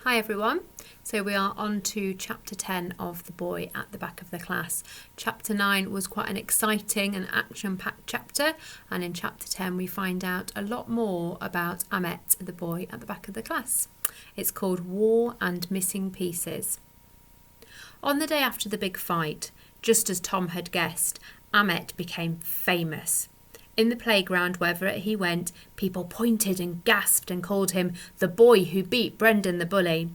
Hi everyone, so we are on to chapter 10 of The Boy at the Back of the Class. Chapter 9 was quite an exciting and action-packed chapter, and in chapter 10 we find out a lot more about Ahmet, the boy at the back of the class. It's called War and Missing Pieces. On the day after the big fight, just as Tom had guessed, Ahmet became famous. In the playground, wherever he went, people pointed and gasped and called him the boy who beat Brendan the bully.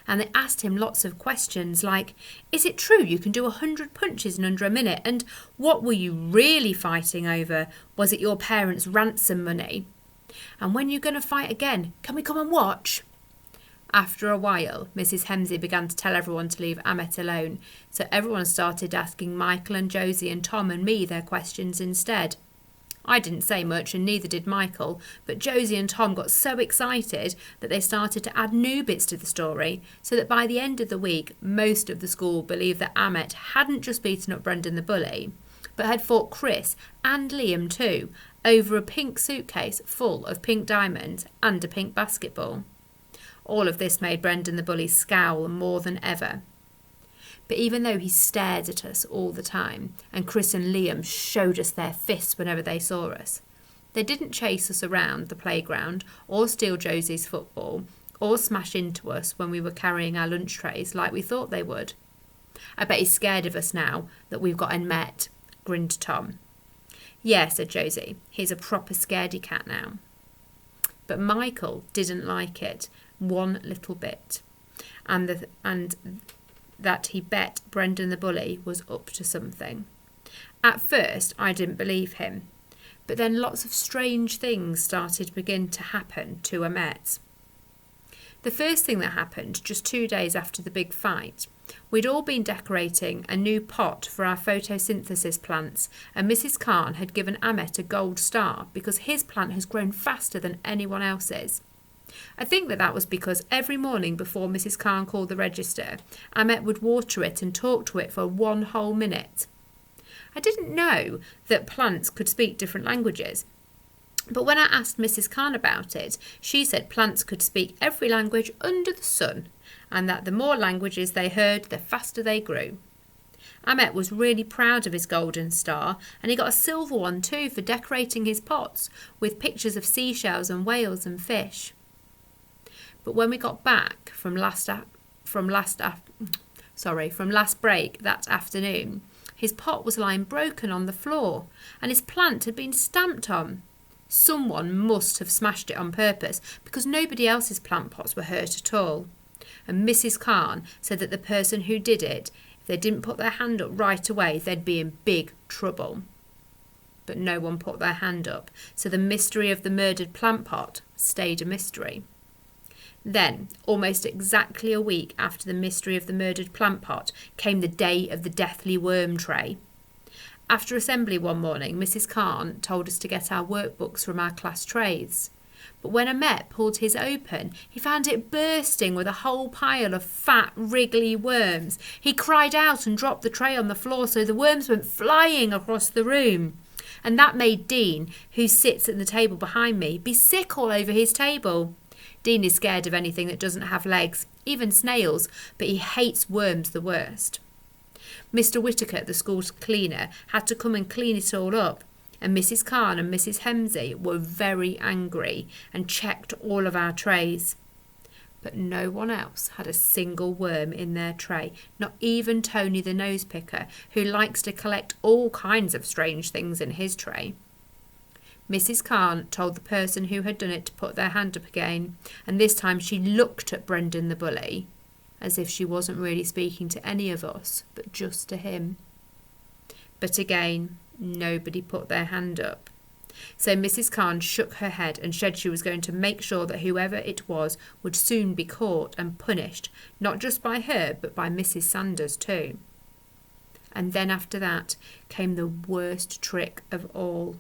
And they asked him lots of questions like, is it true you can do 100 punches in under a minute? And what were you really fighting over? Was it your parents' ransom money? And when are you going to fight again? Can we come and watch? After a while, Mrs. Hemsey began to tell everyone to leave Ahmet alone. So everyone started asking Michael and Josie and Tom and me their questions instead. I didn't say much and neither did Michael, but Josie and Tom got so excited that they started to add new bits to the story, so that by the end of the week, most of the school believed that Ahmet hadn't just beaten up Brendan the bully, but had fought Chris and Liam too, over a pink suitcase full of pink diamonds and a pink basketball. All of this made Brendan the bully scowl more than ever. But even though he stared at us all the time, and Chris and Liam showed us their fists whenever they saw us, they didn't chase us around the playground or steal Josie's football or smash into us when we were carrying our lunch trays like we thought they would. I bet he's scared of us now that we've got Ahmet, grinned Tom. Yeah, said Josie, he's a proper scaredy cat now. But Michael didn't like it one little bit, and that he bet Brendan the bully was up to something. At first, I didn't believe him, but then lots of strange things started to begin to happen to Ahmet. The first thing that happened, just 2 days after the big fight, we'd all been decorating a new pot for our photosynthesis plants, and Mrs. Khan had given Ahmet a gold star because his plant has grown faster than anyone else's. I think that was because every morning before Mrs. Khan called the register, Ahmet would water it and talk to it for 1 whole minute. I didn't know that plants could speak different languages, but when I asked Mrs. Khan about it, she said plants could speak every language under the sun, and that the more languages they heard, the faster they grew. Ahmet was really proud of his golden star, and he got a silver one too for decorating his pots with pictures of seashells and whales and fish. But when we got back from last break that afternoon, his pot was lying broken on the floor, and his plant had been stamped on. Someone must have smashed it on purpose, because nobody else's plant pots were hurt at all. And Mrs. Khan said that the person who did it, if they didn't put their hand up right away, they'd be in big trouble. But no one put their hand up, so the mystery of the murdered plant pot stayed a mystery. Then, almost exactly a week after the mystery of the murdered plant pot, came the day of the deathly worm tray. After assembly one morning, Mrs. Khan told us to get our workbooks from our class trays. But when Ahmet pulled his open, he found it bursting with a whole pile of fat, wriggly worms. He cried out and dropped the tray on the floor, so the worms went flying across the room. And that made Dean, who sits at the table behind me, be sick all over his table. Dean is scared of anything that doesn't have legs, even snails, but he hates worms the worst. Mr. Whittaker, the school cleaner, had to come and clean it all up, and Mrs. Khan and Mrs. Hemsey were very angry and checked all of our trays. But no one else had a single worm in their tray, not even Tony the nose picker, who likes to collect all kinds of strange things in his tray. Mrs. Khan told the person who had done it to put their hand up again, and this time she looked at Brendan the bully, as if she wasn't really speaking to any of us, but just to him. But again, nobody put their hand up. So Mrs. Khan shook her head and said she was going to make sure that whoever it was would soon be caught and punished, not just by her, but by Mrs. Sanders too. And then after that came the worst trick of all.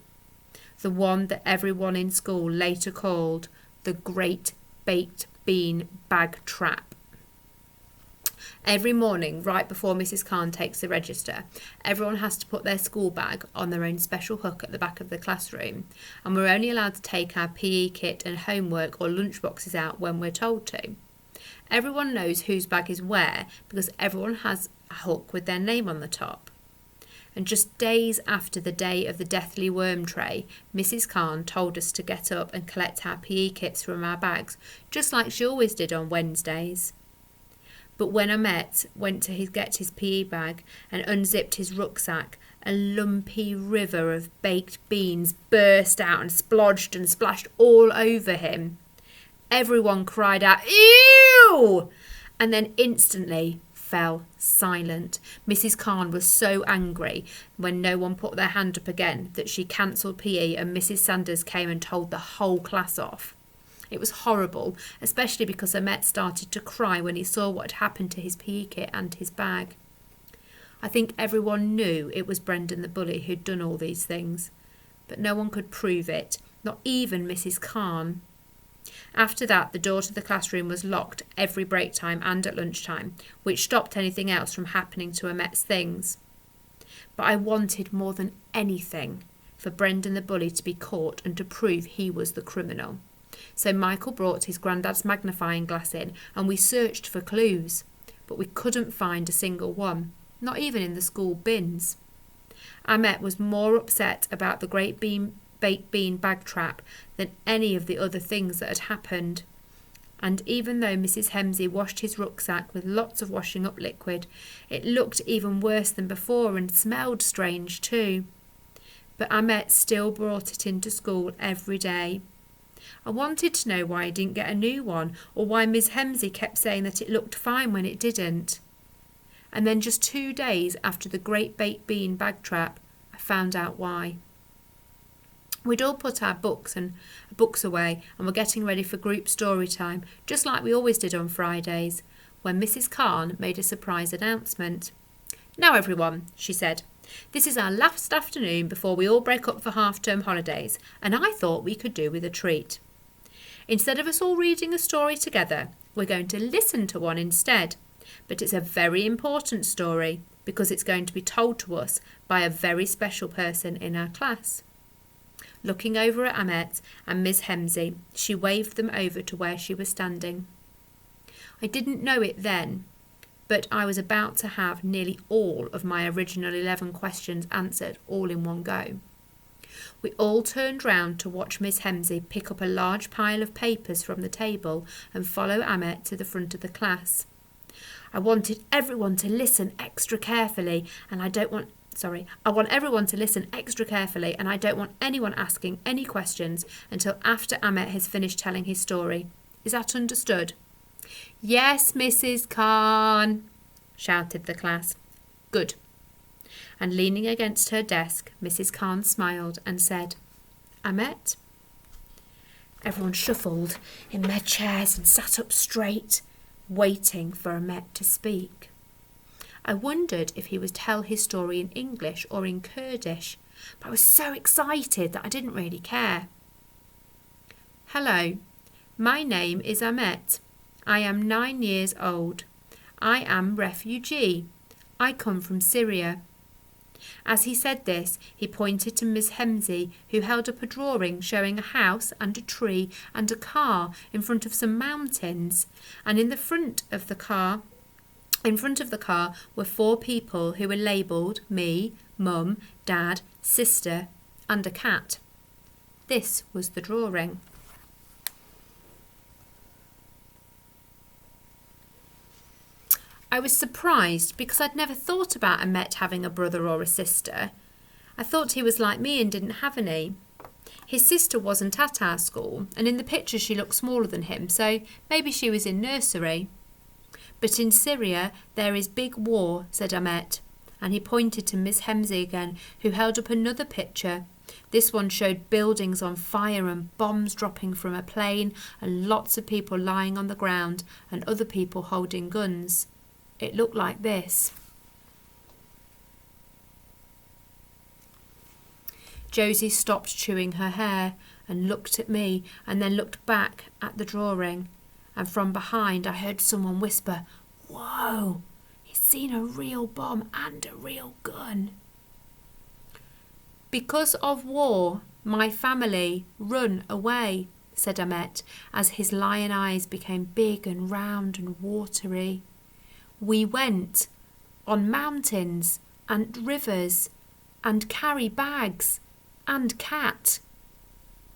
The one that everyone in school later called the Great Baked Bean Bag Trap. Every morning, right before Mrs. Khan takes the register, everyone has to put their school bag on their own special hook at the back of the classroom, and we're only allowed to take our PE kit and homework or lunch boxes out when we're told to. Everyone knows whose bag is where because everyone has a hook with their name on the top. And just days after the day of the deathly worm tray, Mrs. Khan told us to get up and collect our PE kits from our bags, just like she always did on Wednesdays. But when Ahmet went to get his PE bag and unzipped his rucksack, a lumpy river of baked beans burst out and splodged and splashed all over him. Everyone cried out, "Ew!" and then instantly fell silent. Mrs. Khan was so angry when no one put their hand up again that she cancelled PE and Mrs. Sanders came and told the whole class off. It was horrible, especially because Ahmet started to cry when he saw what had happened to his PE kit and his bag. I think everyone knew it was Brendan the bully who'd done all these things, but no one could prove it, not even Mrs. Khan. After that, the door to the classroom was locked every break time and at lunchtime, which stopped anything else from happening to Ahmet's things. But I wanted more than anything for Brendan the bully to be caught and to prove he was the criminal. So Michael brought his granddad's magnifying glass in and we searched for clues, but we couldn't find a single one, not even in the school bins. Ahmet was more upset about the baked bean bag trap than any of the other things that had happened. And even though Mrs. Hemsey washed his rucksack with lots of washing up liquid, it looked even worse than before and smelled strange too. But Ahmet still brought it into school every day. I wanted to know why he didn't get a new one, or why Miss Hemsey kept saying that it looked fine when it didn't. And then just 2 days after the great baked bean bag trap, I found out why. We'd all put our books away and were getting ready for group story time, just like we always did on Fridays, when Mrs. Khan made a surprise announcement. "Now everyone," she said, "this is our last afternoon before we all break up for half-term holidays, and I thought we could do with a treat. Instead of us all reading a story together, we're going to listen to one instead. But it's a very important story because it's going to be told to us by a very special person in our class." Looking over at Ahmet and Miss Hemsey, she waved them over to where she was standing. I didn't know it then, but I was about to have nearly all of my original 11 questions answered all in one go. We all turned round to watch Miss Hemsey pick up a large pile of papers from the table and follow Ahmet to the front of the class. I wanted everyone to listen extra carefully, and I want everyone to listen extra carefully, and I don't want anyone asking any questions until after Ahmet has finished telling his story. Is that understood? "Yes, Mrs. Khan," shouted the class. "Good." And leaning against her desk, Mrs. Khan smiled and said, "Ahmet?" Everyone shuffled in their chairs and sat up straight, waiting for Ahmet to speak. I wondered if he would tell his story in English or in Kurdish, but I was so excited that I didn't really care. "Hello, my name is Ahmet. I am 9 years old. I am refugee. I come from Syria." As he said this, he pointed to Miss Hemsey, who held up a drawing showing a house and a tree and a car in front of some mountains, and in front of the car were 4 people who were labelled me, Mum, Dad, Sister, and a cat. This was the drawing. I was surprised because I'd never thought about Ahmet having a brother or a sister. I thought he was like me and didn't have any. His sister wasn't at our school, and in the picture she looked smaller than him, so maybe she was in nursery. "But in Syria there is big war," said Ahmet, and he pointed to Miss Hemsey again, who held up another picture. This one showed buildings on fire and bombs dropping from a plane and lots of people lying on the ground and other people holding guns. It looked like this. Josie stopped chewing her hair and looked at me and then looked back at the drawing. And from behind I heard someone whisper, "Whoa, he's seen a real bomb and a real gun." "Because of war, my family run away," said Ahmet, as his lion eyes became big and round and watery. We went on mountains and rivers and carry bags and cat.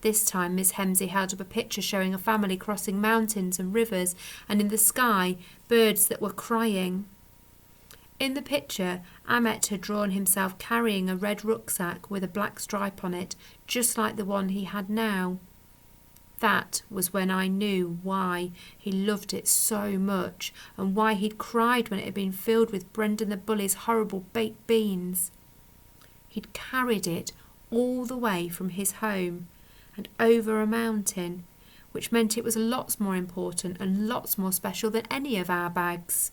This time Miss Hemsey held up a picture showing a family crossing mountains and rivers, and in the sky birds that were crying. In the picture, Ahmet had drawn himself carrying a red rucksack with a black stripe on it, just like the one he had now. That was when I knew why he loved it so much, and why he'd cried when it had been filled with Brendan the Bully's horrible baked beans. He'd carried it all the way from his home and over a mountain, which meant it was lots more important and lots more special than any of our bags.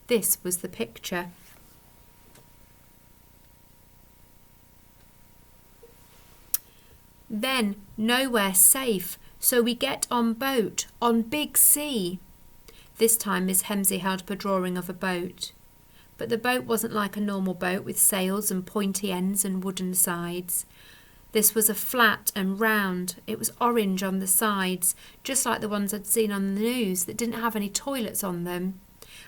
This was the picture. Then nowhere safe, so we get on boat, on big sea. This time Miss Hemsey held up a drawing of a boat. But the boat wasn't like a normal boat with sails and pointy ends and wooden sides. This was a flat and round. It was orange on the sides, just like the ones I'd seen on the news that didn't have any toilets on them.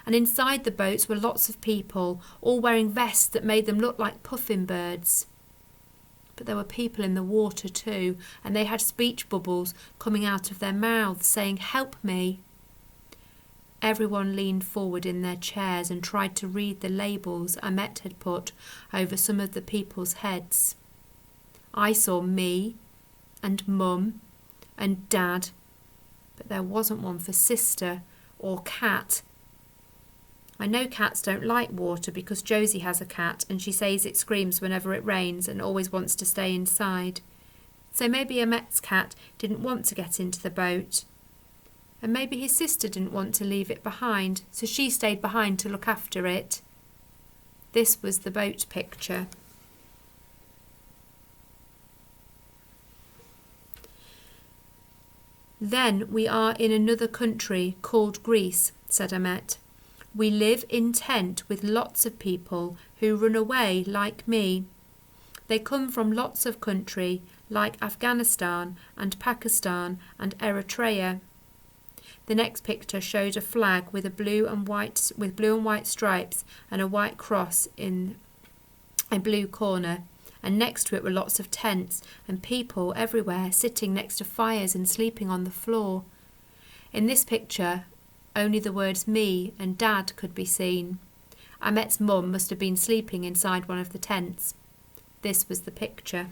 And inside the boats were lots of people, all wearing vests that made them look like puffin birds. But there were people in the water too, and they had speech bubbles coming out of their mouths saying, "Help me." Everyone leaned forward in their chairs and tried to read the labels Ahmet had put over some of the people's heads. I saw me and Mum and Dad, but there wasn't one for Sister or Cat. I know cats don't like water because Josie has a cat and she says it screams whenever it rains and always wants to stay inside. So maybe Ahmet's cat didn't want to get into the boat. And maybe his sister didn't want to leave it behind, so she stayed behind to look after it. This was the boat picture. Then we are in another country called Greece, said Ahmet. We live in tent with lots of people who run away like me. They come from lots of country like Afghanistan and Pakistan and Eritrea. The next picture showed a flag with blue and white stripes and a white cross in a blue corner, and next to it were lots of tents and people everywhere sitting next to fires and sleeping on the floor. In this picture, only the words me and Dad could be seen. Ahmet's mum must have been sleeping inside one of the tents. This was the picture.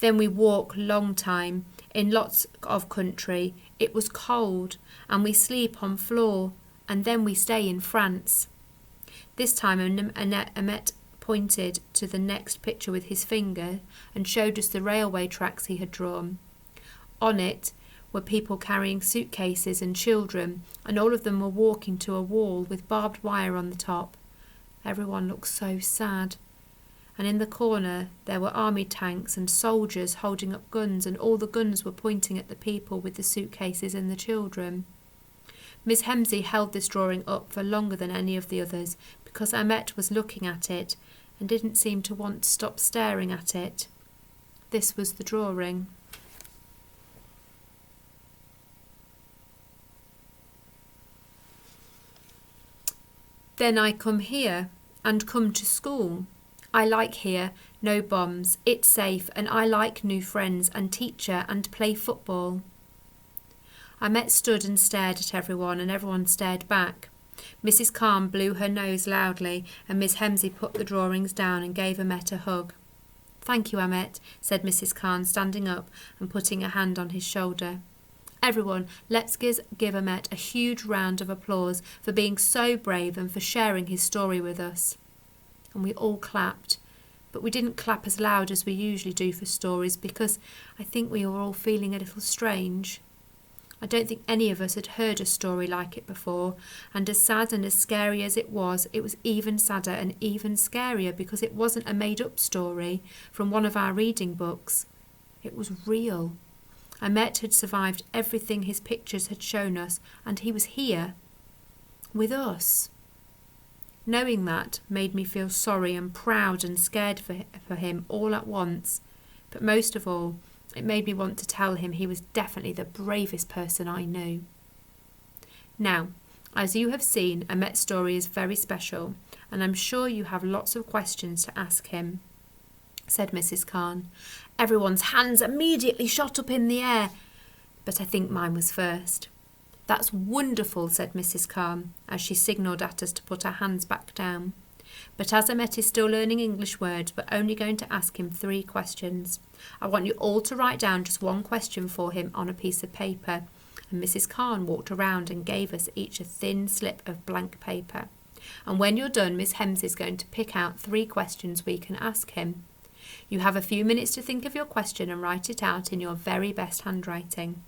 Then we walk long time in lots of country. It was cold and we sleep on floor, and then we stay in France. This time Ahmet pointed to the next picture with his finger and showed us the railway tracks he had drawn. On it were people carrying suitcases and children, and all of them were walking to a wall with barbed wire on the top. Everyone looked so sad. And in the corner there were army tanks and soldiers holding up guns, and all the guns were pointing at the people with the suitcases and the children. Miss Hemsey held this drawing up for longer than any of the others because Ahmet was looking at it and didn't seem to want to stop staring at it. This was the drawing. Then I come here and come to school. I like here, no bombs, it's safe, and I like new friends and teacher and play football. Ahmet stood and stared at everyone, and everyone stared back. Mrs. Khan blew her nose loudly, and Miss Hemsey put the drawings down and gave Ahmet a hug. "Thank you, Ahmet," said Mrs. Khan, standing up and putting a hand on his shoulder. "Everyone, let's give Ahmet a huge round of applause for being so brave and for sharing his story with us." And we all clapped, but we didn't clap as loud as we usually do for stories because I think we were all feeling a little strange. I don't think any of us had heard a story like it before, and as sad and as scary as it was even sadder and even scarier because it wasn't a made-up story from one of our reading books. It was real. Ahmet had survived everything his pictures had shown us, and he was here with us. Knowing that made me feel sorry and proud and scared for him all at once. But most of all, it made me want to tell him he was definitely the bravest person I knew. Now, as you have seen, Ahmet's story is very special, and I'm sure you have lots of questions to ask him, said Mrs. Khan. Everyone's hands immediately shot up in the air, but I think mine was first. That's wonderful, said Mrs. Khan, as she signalled at us to put our hands back down. But as Ahmet is still learning English words, we're only going to ask him 3 questions. I want you all to write down just 1 question for him on a piece of paper. And Mrs. Khan walked around and gave us each a thin slip of blank paper. And when you're done, Miss Hemsley is going to pick out 3 questions we can ask him. You have a few minutes to think of your question and write it out in your very best handwriting.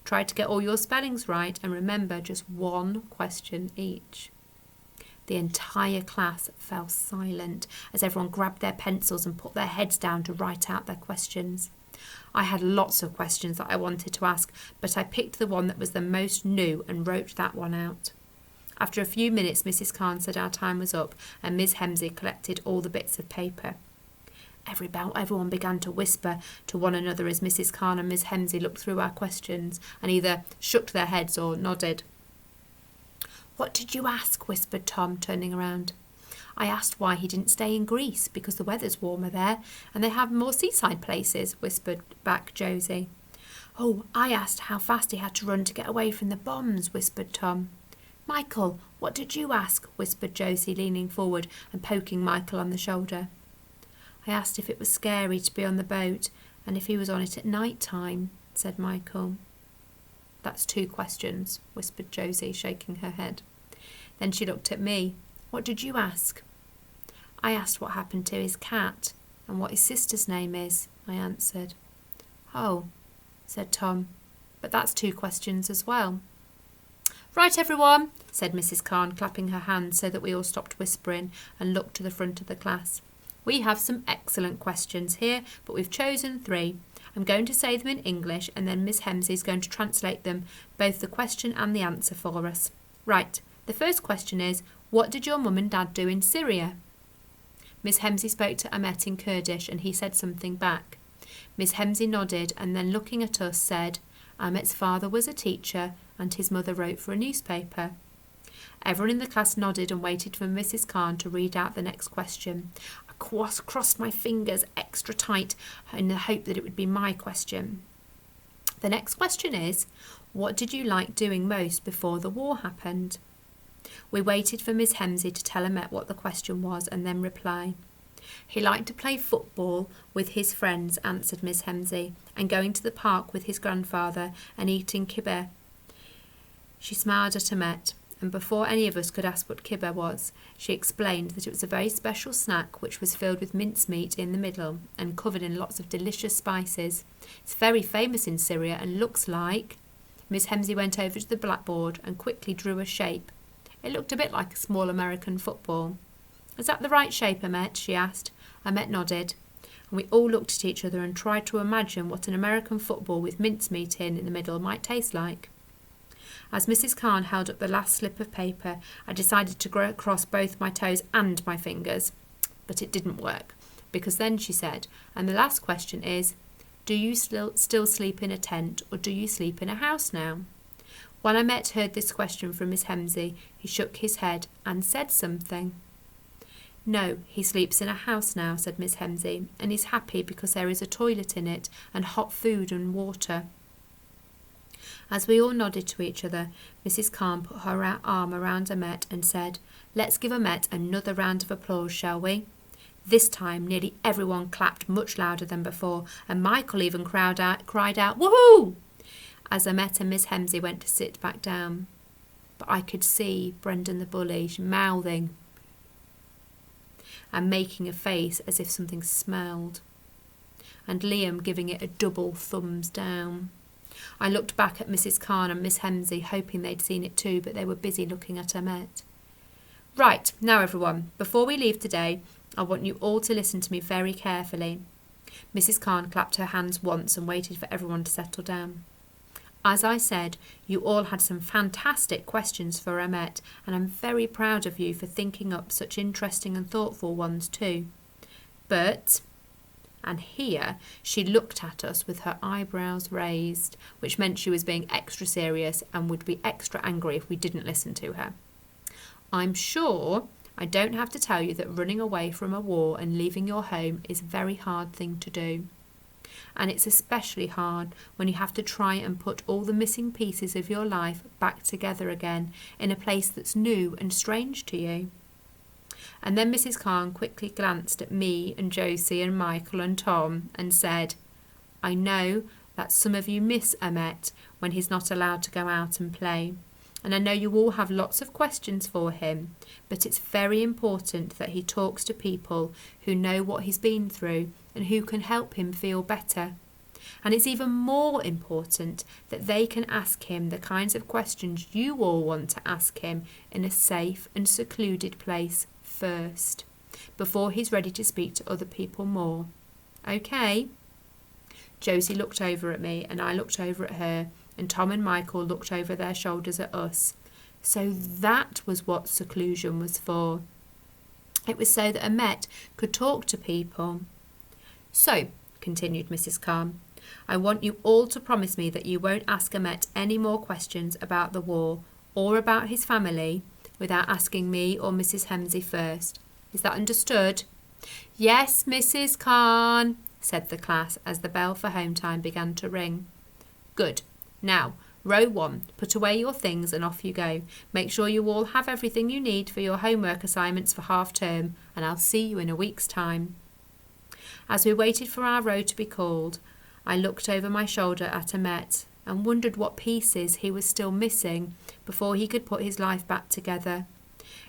Try to get all your spellings right and remember just 1 question each. The entire class fell silent as everyone grabbed their pencils and put their heads down to write out their questions. I had lots of questions that I wanted to ask, but I picked the one that was the most new and wrote that one out. After a few minutes, Mrs. Khan said our time was up and Miss Hemsley collected all the bits of paper. Everyone began to whisper to one another as Mrs. Khan and Miss Hemsley looked through our questions and either shook their heads or nodded. What did you ask? Whispered Tom, turning around. I asked why he didn't stay in Greece, because the weather's warmer there and they have more seaside places, whispered back Josie. Oh, I asked how fast he had to run to get away from the bombs, whispered Tom. Michael, what did you ask? Whispered Josie, leaning forward and poking Michael on the shoulder. I asked if it was scary to be on the boat and if he was on it at night time, said Michael. That's 2 questions, whispered Josie, shaking her head. Then she looked at me. What did you ask? I asked what happened to his cat and what his sister's name is, I answered. Oh, said Tom, but that's 2 questions as well. Right, everyone, said Mrs. Khan, clapping her hands so that we all stopped whispering and looked to the front of the class. We have some excellent questions here, but we've chosen 3. I'm going to say them in English and then Miss Hemsley is going to translate them, both the question and the answer for us. Right, the first question is, what did your mum and dad do in Syria? Miss Hemsley spoke to Ahmet in Kurdish and he said something back. Miss Hemsley nodded and then looking at us said, Ahmet's father was a teacher and his mother wrote for a newspaper. Everyone in the class nodded and waited for Mrs. Khan to read out the next question. I crossed my fingers extra tight in the hope that it would be my question. The next question is, what did you like doing most before the war happened? We waited for Miss Hemsley to tell Ahmet what the question was and then reply. He liked to play football with his friends, answered Miss Hemsley, and going to the park with his grandfather and eating kibbeh. She smiled at Ahmet, and before any of us could ask what kibbeh was, she explained that it was a very special snack which was filled with mincemeat in the middle and covered in lots of delicious spices. It's very famous in Syria and looks like... Miss Hemsley went over to the blackboard and quickly drew a shape. It looked a bit like a small American football. Is that the right shape, Ahmet? She asked. Ahmet nodded, and we all looked at each other and tried to imagine what an American football with mincemeat in the middle might taste like. As Mrs. Khan held up the last slip of paper, I decided to cross both my toes and my fingers. But it didn't work, because then she said, and the last question is, do you still sleep in a tent or do you sleep in a house now? When Ahmet heard this question from Miss Hemsley, he shook his head and said something. No, he sleeps in a house now, said Miss Hemsley, and he's happy because there is a toilet in it and hot food and water. As we all nodded to each other, Mrs. Khan put her arm around Ahmet and said, Let's give Ahmet another round of applause, shall we? This time nearly everyone clapped much louder than before, and Michael even cried out, Woohoo! As Ahmet and Miss Hemsley went to sit back down. But I could see Brendan the bully mouthing and making a face as if something smelled, and Liam giving it a double thumbs down. I looked back at Mrs. Khan and Miss Hemsley, hoping they'd seen it too, but they were busy looking at Ahmet. Right, now everyone, before we leave today, I want you all to listen to me very carefully. Mrs. Khan clapped her hands once and waited for everyone to settle down. As I said, you all had some fantastic questions for Ahmet, and I'm very proud of you for thinking up such interesting and thoughtful ones too. But, and here she looked at us with her eyebrows raised, which meant she was being extra serious and would be extra angry if we didn't listen to her. I'm sure I don't have to tell you that running away from a war and leaving your home is a very hard thing to do. And it's especially hard when you have to try and put all the missing pieces of your life back together again in a place that's new and strange to you. And then Mrs. Khan quickly glanced at me and Josie and Michael and Tom and said, I know that some of you miss Ahmet when he's not allowed to go out and play. And I know you all have lots of questions for him, but it's very important that he talks to people who know what he's been through and who can help him feel better. And it's even more important that they can ask him the kinds of questions you all want to ask him in a safe and secluded place first, before he's ready to speak to other people more. Okay? Josie looked over at me and I looked over at her, and Tom and Michael looked over their shoulders at us. So that was what seclusion was for. It was so that Ahmet could talk to people. So, continued Mrs. Khan, I want you all to promise me that you won't ask Ahmet any more questions about the war or about his family without asking me or Mrs. Hemsey first. Is that understood? Yes, Mrs. Khan, said the class as the bell for home time began to ring. Good. Now, row 1, put away your things and off you go. Make sure you all have everything you need for your homework assignments for half term, and I'll see you in a week's time. As we waited for our row to be called, I looked over my shoulder at Ahmet and wondered what pieces he was still missing before he could put his life back together.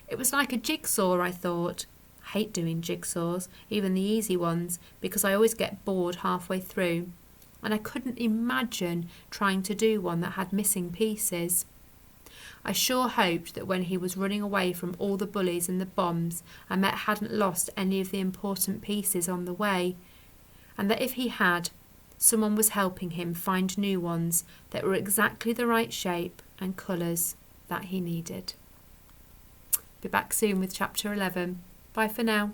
It was like a jigsaw, I thought. I hate doing jigsaws, even the easy ones, because I always get bored halfway through. And I couldn't imagine trying to do one that had missing pieces. I sure hoped that when he was running away from all the bullies and the bombs, Ahmet hadn't lost any of the important pieces on the way, and that if he had, someone was helping him find new ones that were exactly the right shape and colours that he needed. Be back soon with chapter 11. Bye for now.